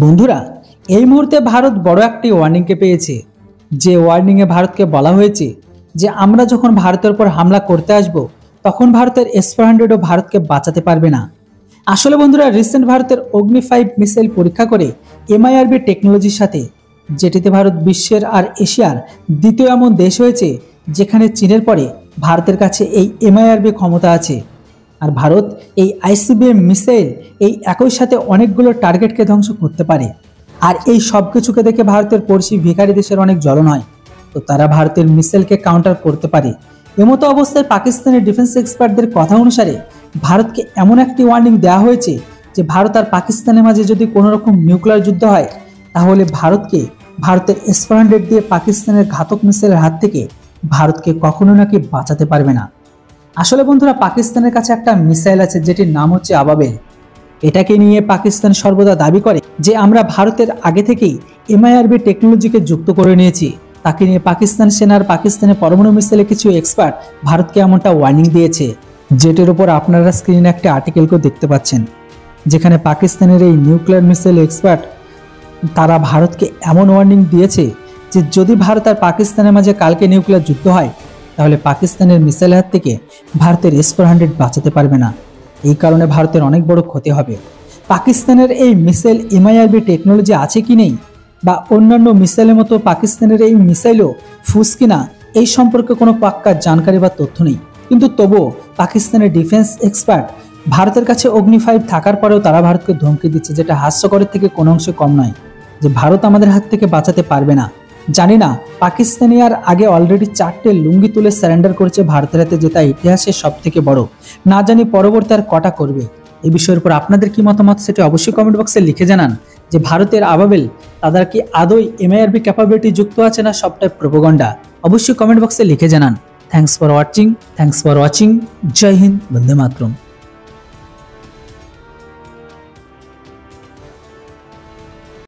বন্ধুরা, এই মুহূর্তে ভারত বড় একটি ওয়ার্নিংকে পেয়েছে। যে ওয়ার্নিংয়ে ভারতকে বলা হয়েছে যে আমরা যখন ভারতের উপর হামলা করতে আসব তখন ভারতের S-400ও ভারতকে বাঁচাতে পারবে না। আসলে বন্ধুরা, রিসেন্ট ভারতের অগ্নি-5 মিসাইল পরীক্ষা করে MIRV টেকনোলজির সাথে, যেটিতে ভারত বিশ্বের আর এশিয়ার দ্বিতীয় এমন দেশ হয়েছে যেখানে চীনের পরে ভারতের কাছে এই MIRV ক্ষমতা আছে। আর ভারত এই ICBM মিসাইল এই একই সাথে অনেকগুলো টার্গেটকে ধ্বংস করতে পারে। আর এই সব কিছুকে দেখে ভারতের পড়শি ভিখারি দেশের অনেক জ্বলন হয়, তো তারা ভারতের মিসাইলকে কাউন্টার করতে পারে। এমতো অবস্থায় পাকিস্তানের ডিফেন্স এক্সপার্টদের কথা অনুসারে ভারতকে এমন একটি ওয়ার্নিং দেওয়া হয়েছে যে ভারত আর পাকিস্তানের মাঝে যদি কোনো রকম নিউক্লিয়ার যুদ্ধ হয় তাহলে ভারতের S-400 দিয়ে পাকিস্তানের ঘাতক মিসাইলের হাত থেকে ভারতকে কখনো নাকি বাঁচাতে পারবে না। আসলে বন্ধুরা, পাকিস্তানের কাছে একটা মিসাইল আছে যেটির নাম হচ্ছে আবাবেল। এটাকে নিয়ে পাকিস্তান সর্বদা দাবি করে যে আমরা ভারতের আগে থেকেই MIRV টেকনোলজিকে যুক্ত করে নিয়েছি। তাকে নিয়ে পাকিস্তান সেনার পাকিস্তানের পরমাণু মিসাইলে কিছু এক্সপার্ট ভারতকে এমনটা ওয়ার্নিং দিয়েছে, যেটির উপর আপনারা স্ক্রিনে একটা আর্টিকেলকেও দেখতে পাচ্ছেন, যেখানে পাকিস্তানের এই নিউক্লিয়ার মিসাইল এক্সপার্ট তারা ভারতকে এমন ওয়ার্নিং দিয়েছে যে যদি ভারত আর পাকিস্তানের মাঝে কালকে নিউক্লিয়ার যুদ্ধ হয় তাহলে পাকিস্তানের মিসাইল হাত থেকে ভারতের S-400 বাঁচাতে পারবে না। এই কারণে ভারতের অনেক বড় ক্ষতি হবে। পাকিস্তানের এই মিসাইল MIRV টেকনোলজি আছে কি নেই, বা অন্যান্য মিসাইলের মতো পাকিস্তানের এই মিসাইলও ফুস কিনা, এই সম্পর্কে কোনো পাক্কা জানকারি বা তথ্য নেই। কিন্তু তবুও পাকিস্তানের ডিফেন্স এক্সপার্ট ভারতের কাছে অগ্নি-5 থাকার পরেও তারা ভারতকে ধমকি দিচ্ছে, যেটা হাস্যকরের থেকে কোনো অংশে কম নয়, যে ভারত আমাদের হাত থেকে বাঁচাতে পারবে না। জানি না পাকিস্তানি আর আগে অলরেডি 4টে লুঙ্গি তুলে সারেন্ডার করেছে ভারতের হাতে, যেটা ইতিহাসের সব থেকে বড়। না জানি পরবর্তী আর কটা করবে। এই বিষয়ের উপর আপনাদের কি মতামত সেটা অবশ্যই কমেন্ট বক্সে লিখে জানান। যে ভারতের আবাবেল তাদের কি আদৌ MIRV ক্যাপাবিলিটি যুক্ত আছে না সবটাই প্রোপাগান্ডা, অবশ্যই কমেন্ট বক্সে লিখে জানান। Thanks for watching. জয় হিন্দ, বন্দে মাতরম।